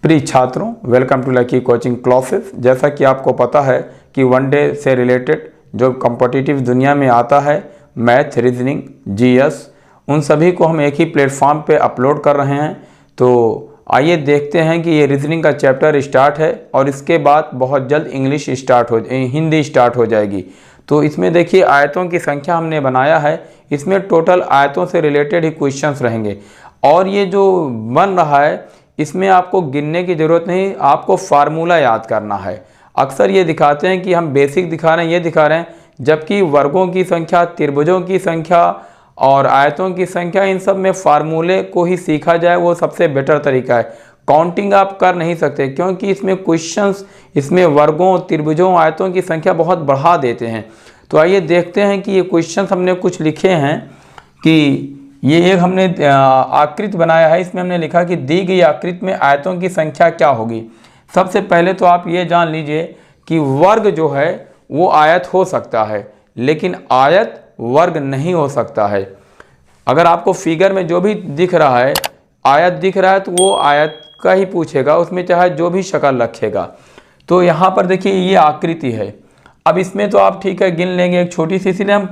प्रिय छात्रों, welcome to Lucky Coaching Classes. जैसा कि आपको पता है कि वनडे से रिलेटेड जो कॉम्पिटिटिव दुनिया में आता है, मैथ, रीजनिंग, जीएस, उन सभी को हम एक ही प्लेटफॉर्म पे अपलोड कर रहे हैं। तो आइए देखते हैं कि ये रीजनिंग का चैप्टर स्टार्ट है और इसके बाद बहुत जल्द हिंदी स्टार्ट हो जाएगी। तो इसमें देखिए आयतों की संख्या हमने बनाया है, इसमें टोटल आयतों से रिलेटेड ही क्वेश्चंस रहेंगे। और ये जो बन रहा है इसमें आपको गिनने की ज़रूरत नहीं, आपको फार्मूला याद करना है। अक्सर ये दिखाते हैं कि हम बेसिक दिखा रहे हैं, ये दिखा रहे हैं, जबकि वर्गों की संख्या, त्रिभुजों की संख्या और आयतों की संख्या, इन सब में फार्मूले को ही सीखा जाए वो सबसे बेटर तरीका है। काउंटिंग आप कर नहीं सकते क्योंकि इसमें क्वेश्चंस, इसमें वर्गों, त्रिभुजों, आयतों की संख्या बहुत बढ़ा देते हैं। तो आइए देखते हैं कि ये क्वेश्चंस हमने कुछ लिखे हैं कि ये एक हमने आकृति बनाया है। इसमें हमने लिखा कि दी गई आकृति में आयतों की संख्या क्या होगी। सबसे पहले तो आप ये जान लीजिए कि वर्ग जो है वो आयत हो सकता है, लेकिन आयत वर्ग नहीं हो सकता है। अगर आपको फिगर में जो भी दिख रहा है, आयत दिख रहा है, तो वो आयत का ही पूछेगा, उसमें चाहे जो भी शक्ल रखेगा। तो यहाँ पर देखिए ये आकृति है। अब इसमें तो आप ठीक है गिन लेंगे एक छोटी सी, इसलिए हम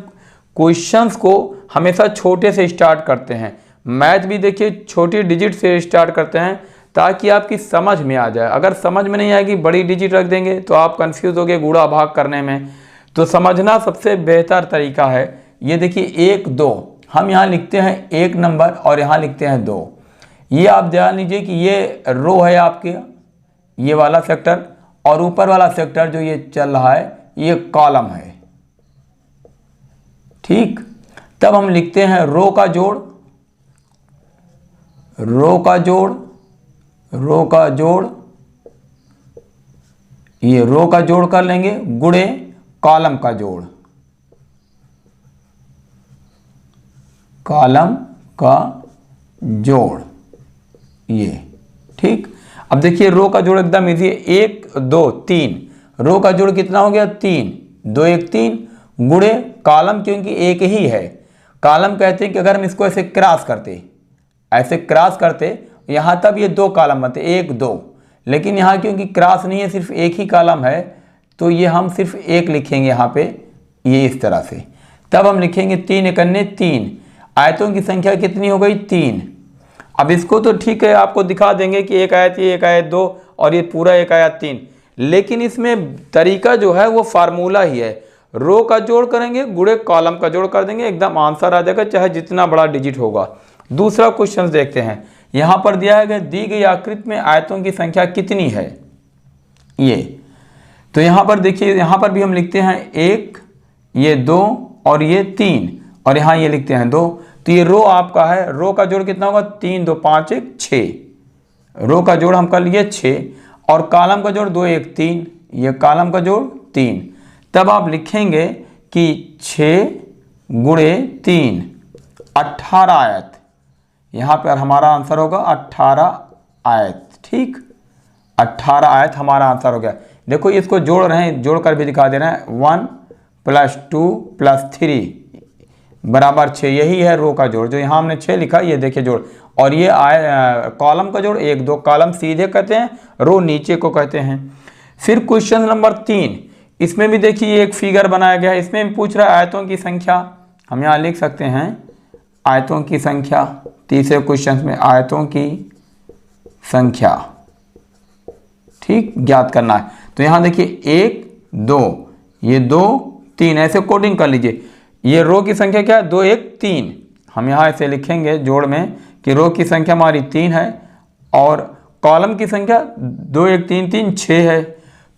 क्वेश्चंस को हमेशा छोटे से स्टार्ट करते हैं। मैथ भी देखिए छोटी डिजिट से स्टार्ट करते हैं ताकि आपकी समझ में आ जाए। अगर समझ में नहीं आएगी, बड़ी डिजिट रख देंगे तो आप कंफ्यूज होगे गुणा भाग करने में। तो समझना सबसे बेहतर तरीका है। ये देखिए 1, 2, हम यहाँ लिखते हैं 1 नंबर और यहाँ लिखते हैं 2। ये आप जान लीजिए कि ये रो है आपके, ये वाला सेक्टर, और ऊपर वाला सेक्टर जो ये चल रहा है ये कॉलम है। ठीक, तब हम लिखते हैं रो का जोड़, रो का जोड़, रो का जोड़, ये रो का जोड़ कर लेंगे गुणे कॉलम का जोड़, कॉलम का जोड़, ये ठीक। अब देखिए रो का जोड़ एकदम इजी है। 1, 2, 3, रो का जोड़ कितना हो गया 3, 2, 1, 3, गुणे कॉलम, क्योंकि एक ही है। कॉलम कहते हैं कि अगर हम इसको ऐसे क्रॉस करते यहाँ तब ये 2 कॉलम बनते, 1, 2, लेकिन यहाँ क्योंकि क्रॉस नहीं है, सिर्फ एक ही कॉलम है, तो ये हम सिर्फ 1 लिखेंगे यहाँ पे, ये इस तरह से। तब हम लिखेंगे 3 एकन्ने 3, आयतों की संख्या कितनी हो गई 3। अब इसको तो ठीक है आपको दिखा देंगे कि एक आयत ये, एक आयत 2 और ये पूरा एक आयत 3, लेकिन इसमें तरीका जो है वो फार्मूला ही है। रो का जोड़ करेंगे गुणे कॉलम का जोड़ कर देंगे, एकदम आंसर आ जाएगा, चाहे जितना बड़ा डिजिट होगा। दूसरा क्वेश्चन देखते हैं। यहाँ पर दिया है दी गई आकृति में आयतों की संख्या कितनी है, ये। तो यहाँ पर देखिए, यहाँ पर भी हम लिखते हैं 1, ये 2 और ये 3, और यहाँ ये लिखते हैं 2। तो ये रो आपका है, रो का जोड़ कितना होगा 3, 2, 5, 1, 6, रो का जोड़ हम कर लिए 6, और कॉलम का जोड़ 2, 1, 3, ये कॉलम का जोड़ 3। तब आप लिखेंगे कि 6 गुणे 3, 18 आयत। यहाँ पर हमारा आंसर होगा 18 आयत। ठीक, 18 आयत हमारा आंसर हो गया। देखो इसको जोड़ रहे हैं, जोड़ कर भी दिखा दे रहे हैं। 1 + 2 + 3 बराबर 6, यही है रो का जोड़, जो यहाँ हमने 6 लिखा, ये देखिए जोड़। और ये कॉलम का जोड़ 1, 2, कॉलम सीधे कहते हैं, रो नीचे को कहते हैं। फिर क्वेश्चन नंबर 3, इसमें भी देखिए एक फिगर बनाया गया है। इसमें भी पूछ रहा है आयतों की संख्या। हम यहाँ लिख सकते हैं आयतों की संख्या। तीसरे क्वेश्चन में आयतों की संख्या, ठीक, ज्ञात करना है। तो यहाँ देखिए 1, 2, ये 2, 3, ऐसे कोडिंग कर लीजिए। ये रो की संख्या क्या है 2, 1, 3। हम यहाँ ऐसे लिखेंगे जोड़ में कि रो की संख्या हमारी 3 है और कॉलम की संख्या 2, 1, 3, 3, 6 है।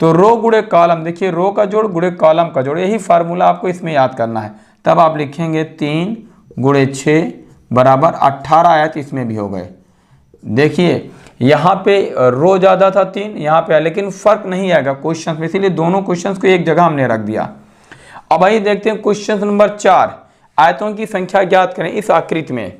तो रो गुणे कॉलम, देखिए रो का जोड़ गुणे कॉलम का जोड़, यही फार्मूला आपको इसमें याद करना है। तब आप लिखेंगे 3 गुणे 6 बराबर 18 आयत, इसमें भी हो गए। देखिए यहाँ पे रो ज़्यादा था 3, यहाँ पे, लेकिन फर्क नहीं आएगा क्वेश्चन में, इसीलिए दोनों क्वेश्चन को एक जगह हमने रख दिया। अब आइए देखते हैं क्वेश्चन नंबर 4, आयतों की संख्या ज्ञात करें इस आकृति में।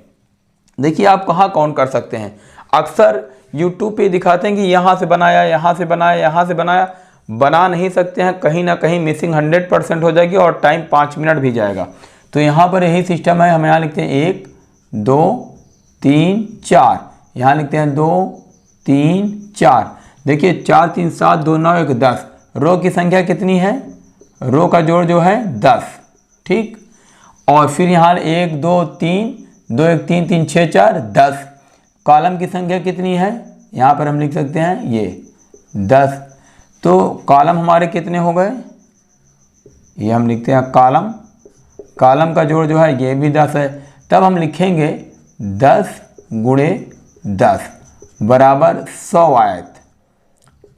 देखिए आप कहाँ काउंट कर सकते हैं। अक्सर यूट्यूब पे दिखाते हैं कि यहाँ से बनाया, यहाँ से बनाया, यहाँ से बनाया, बना नहीं सकते हैं, कहीं ना कहीं मिसिंग 100% हो जाएगी और टाइम 5 मिनट भी जाएगा। तो यहाँ पर यही सिस्टम है। हम यहाँ लिखते हैं 1, 2, 3, 4, यहाँ लिखते हैं 2, 3, 4। देखिए 4 3 7 2 9 1 10, रो की संख्या कितनी है, रो का जोड़ जो है 10, ठीक। और फिर यहाँ 1 2 3, 2 1 3 3 6 4 10, कॉलम की संख्या कितनी है, यहाँ पर हम लिख सकते हैं ये 10। तो कॉलम हमारे कितने हो गए, ये हम लिखते हैं कॉलम का जोड़ जो है ये भी 10 है। तब हम लिखेंगे 10 गुणे 10 बराबर 100 आयत।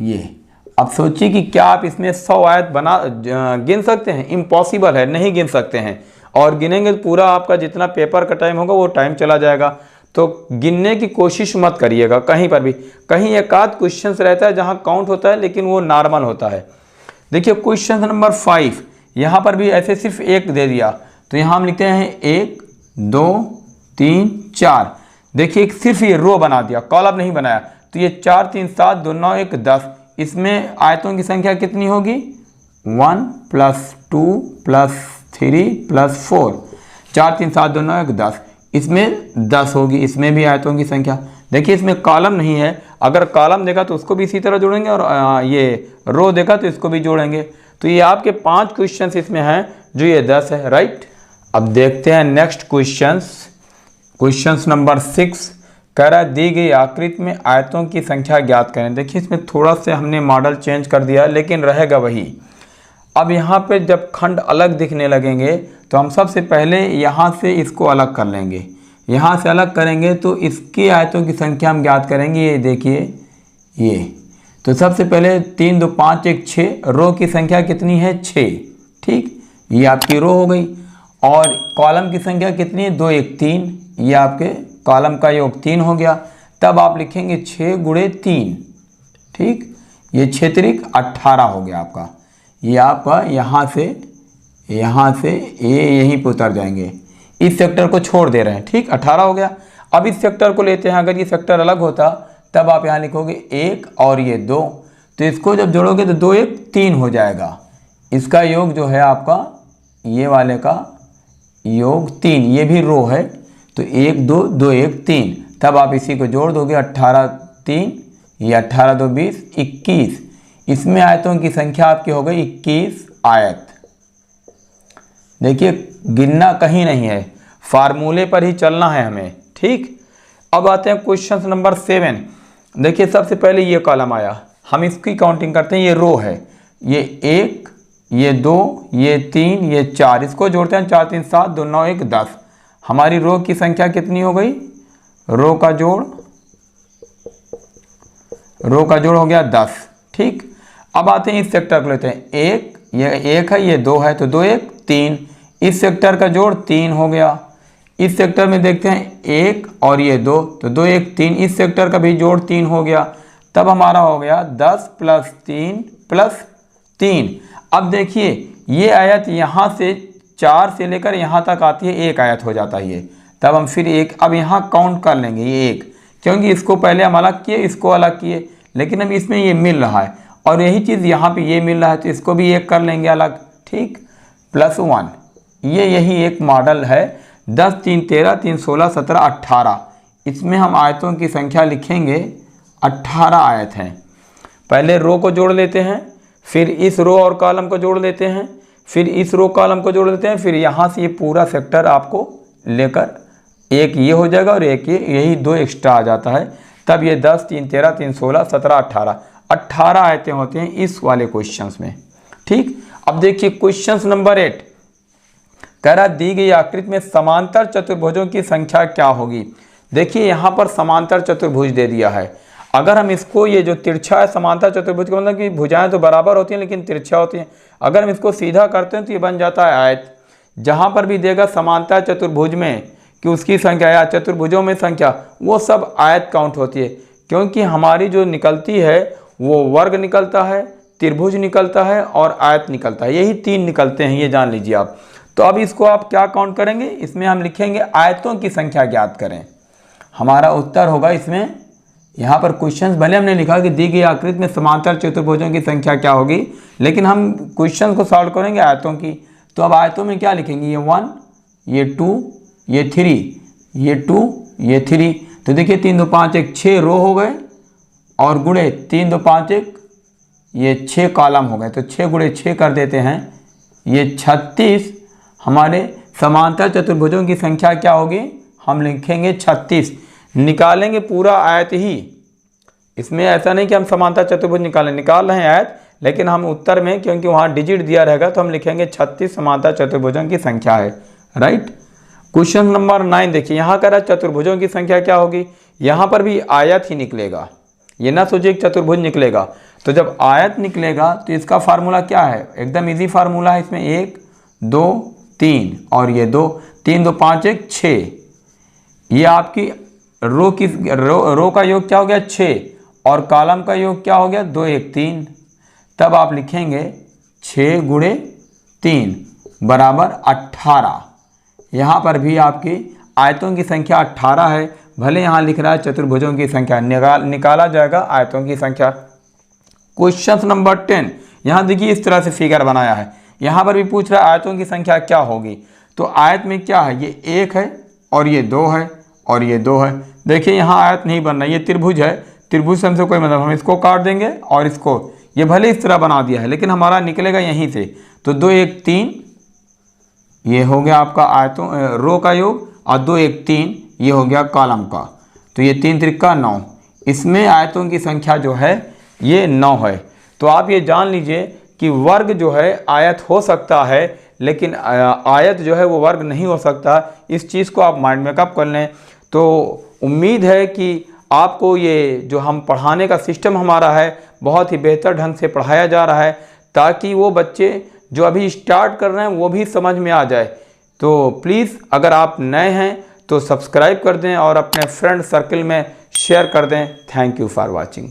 ये अब सोचिए कि क्या आप इसमें 100 आयत गिन सकते हैं, इम्पॉसिबल है, नहीं गिन सकते हैं। और गिनेंगे तो पूरा आपका जितना पेपर का टाइम होगा वो टाइम चला जाएगा। तो गिनने की कोशिश मत करिएगा कहीं पर भी। कहीं एक आध क्वेश्चन रहता है जहाँ काउंट होता है लेकिन वो नॉर्मल होता है। देखिए क्वेश्चन नंबर 5, यहाँ पर भी ऐसे सिर्फ एक दे दिया, तो यहाँ हम लिखते हैं 1 2 3 4। देखिए सिर्फ ये रो बना दिया, कॉलम नहीं बनाया। तो ये 4 3 7 2 9 1 10, इसमें आयतों की संख्या कितनी होगी, 1 + 2 + 3 + 4, 4 3 7 2 9 1 10, इसमें 10 होगी। इसमें भी आयतों की संख्या, देखिए इसमें कॉलम नहीं है, अगर कॉलम देखा तो उसको भी इसी तरह जोड़ेंगे और ये रो देखा तो इसको भी जोड़ेंगे। तो ये आपके 5 क्वेश्चंस इसमें हैं जो ये 10 है, राइट। अब देखते हैं नेक्स्ट क्वेश्चंस नंबर 6, कह रहा है दी गई आकृति में आयतों की संख्या ज्ञात करें। देखिए इसमें थोड़ा सा हमने मॉडल चेंज कर दिया लेकिन रहेगा वही। अब यहाँ पे जब खंड अलग दिखने लगेंगे तो हम सबसे पहले यहाँ से इसको अलग कर लेंगे। यहाँ से अलग करेंगे तो इसकी आयतों की संख्या हम ज्ञात करेंगे। ये देखिए ये, तो सबसे पहले 3 2 5 1 6, रो की संख्या कितनी है 6, ठीक, ये आपकी रो हो गई। और कॉलम की संख्या कितनी है 2 1 3, ये आपके कॉलम का योग 3 हो गया। तब आप लिखेंगे 6 गुणे 3, ठीक, ये 6 त्रिक 18 हो गया आपका। ये आपका यहाँ से ये यहीं पर उतर जाएंगे, इस सेक्टर को छोड़ दे रहे हैं, ठीक, 18 हो गया। अब इस सेक्टर को लेते हैं, अगर ये सेक्टर अलग होता तब आप यहाँ लिखोगे 1 और ये 2, तो इसको जब जोड़ोगे तो 2 1 3 हो जाएगा। इसका योग जो है आपका ये वाले का योग 3, ये भी रो है, तो 1 2 2 1 3, तब आप इसी को जोड़ दोगे 18 3, ये 18 2 20 21, इसमें आयतों की संख्या आपकी हो गई 21 आयत। देखिए गिनना कहीं नहीं है, फार्मूले पर ही चलना है हमें, ठीक। अब आते हैं क्वेश्चन नंबर 7। देखिए सबसे पहले ये कॉलम आया, हम इसकी काउंटिंग करते हैं। ये रो है, ये 1 ये 2 ये 3 ये 4, इसको जोड़ते हैं 4 3 7 2 9 1 10। हमारी रो की संख्या कितनी हो गई, रो का जोड़ हो गया 10, ठीक। अब आते हैं इस सेक्टर को लेते हैं, 1 ये 1 है, ये 2 है, तो 2 1 3, इस सेक्टर का जोड़ 3 हो गया। इस सेक्टर में देखते हैं 1 और ये 2, तो 2 1 3, इस सेक्टर का भी जोड़ 3 हो गया। तब हमारा हो गया 10 + 3 + 3। अब देखिए ये आयत यहाँ से 4 से लेकर यहाँ तक आती है, एक आयत हो जाता है ये। तब हम फिर एक, अब यहाँ काउंट कर लेंगे ये 1, क्योंकि इसको पहले हम अलग किए, इसको अलग किए, लेकिन अब इसमें ये मिल रहा है और यही चीज़ यहाँ पे ये मिल रहा है, तो इसको भी एक कर लेंगे अलग, ठीक, +1। यही एक मॉडल है। 10 3 13 3 16 17 18, इसमें हम आयतों की संख्या लिखेंगे 18 आयत हैं। पहले रो को जोड़ लेते हैं, फिर इस रो और कॉलम को जोड़ लेते हैं, फिर इस रो कॉलम को जोड़ लेते हैं, फिर यहाँ से ये पूरा सेक्टर आपको लेकर एक ये हो जाएगा और एक ये, यही 2 एक्स्ट्रा आ जाता है। तब ये 10 3 13 3 16 17 18 आयतें होती हैं इस वाले क्वेश्चंस में, ठीक। अब देखिए क्वेश्चन नंबर 8, कह रहा दी गई आकृति में समांतर चतुर्भुजों की संख्या क्या होगी। देखिए यहाँ पर समांतर चतुर्भुज दे दिया है। अगर हम इसको, ये जो तिरछा है समांतर चतुर्भुज का मतलब कि भुजाएं तो बराबर होती हैं लेकिन तिरछा होती हैं, अगर हम इसको सीधा करते हैं तो ये बन जाता है आयत। जहाँ पर भी देगा समांतर चतुर्भुज में कि उसकी संख्या या चतुर्भुजों में संख्या, वो सब आयत काउंट होती है, क्योंकि हमारी जो निकलती है वो वर्ग निकलता है, त्रिभुज निकलता है और आयत निकलता है, यही 3 निकलते हैं, ये जान लीजिए आप। तो अब इसको आप क्या काउंट करेंगे, इसमें हम लिखेंगे आयतों की संख्या ज्ञात करें। हमारा उत्तर होगा इसमें, यहाँ पर क्वेश्चंस भले हमने लिखा कि दी गई आकृति में समांतर चतुर्भुजों की संख्या क्या होगी, लेकिन हम क्वेश्चन को सॉल्व करेंगे आयतों की। तो अब आयतों में क्या लिखेंगे, ये 1 ये 2 ये 3, ये 2 ये 3, तो देखिए 3 2 5 1 6 रो हो गए और गुणे 3 2 5 1, ये 6 कॉलम हो गए, तो 6 गुणे 6 कर देते हैं, ये 36 हमारे समांतर चतुर्भुजों की संख्या क्या होगी, हम लिखेंगे 36। निकालेंगे पूरा आयत ही, इसमें ऐसा नहीं कि हम समांतर चतुर्भुज निकाल रहे हैं आयत, लेकिन हम उत्तर में क्योंकि वहाँ डिजिट दिया रहेगा तो हम लिखेंगे 36 समांतर चतुर्भुजों की संख्या है, राइट। क्वेश्चन नंबर 9 देखिए, यहाँ कह रहा है चतुर्भुजों की संख्या क्या होगी, यहाँ पर भी आयत ही निकलेगा, ये ना सोचिए चतुर्भुज निकलेगा। तो जब आयत निकलेगा तो इसका फार्मूला क्या है, एकदम इजी फार्मूला है, इसमें 1 2 3 और ये 2, 3 2 5 1 6, ये आपकी रो का योग क्या हो गया 6 और कॉलम का योग क्या हो गया 2 1 3। तब आप लिखेंगे 6 गुणे 3 बराबर 18। यहाँ पर भी आपकी आयतों की संख्या 18 है, भले यहाँ लिख रहा है चतुर्भुजों की संख्या, निकाला जाएगा आयतों की संख्या। क्वेश्चन नंबर 10, यहाँ देखिए इस तरह से फिगर बनाया है, यहाँ पर भी पूछ रहा है आयतों की संख्या क्या होगी। तो आयत में क्या है, ये 1 है और ये 2 है और ये 2 है। देखिए यहाँ आयत नहीं बन रहा, ये त्रिभुज है, त्रिभुज से हमसे कोई मतलब, हम इसको काट देंगे और इसको, ये भले इस तरह बना दिया है लेकिन हमारा निकलेगा यहीं से। तो 2 1 3 ये हो गया आपका आयतों रो का योग और 2 1 3 ये हो गया कॉलम का, तो ये 3 त्रिका 9, इसमें आयतों की संख्या जो है ये 9 है। तो आप ये जान लीजिए कि वर्ग जो है आयत हो सकता है, लेकिन आयत जो है वो वर्ग नहीं हो सकता। इस चीज़ को आप माइंड मेकअप कर लें। तो उम्मीद है कि आपको ये जो हम पढ़ाने का सिस्टम हमारा है बहुत ही बेहतर ढंग से पढ़ाया जा रहा है, ताकि वो बच्चे जो अभी स्टार्ट कर रहे हैं वो भी समझ में आ जाए। तो प्लीज़ अगर आप नए हैं तो सब्सक्राइब कर दें और अपने फ्रेंड सर्कल में शेयर कर दें। Thank you for watching.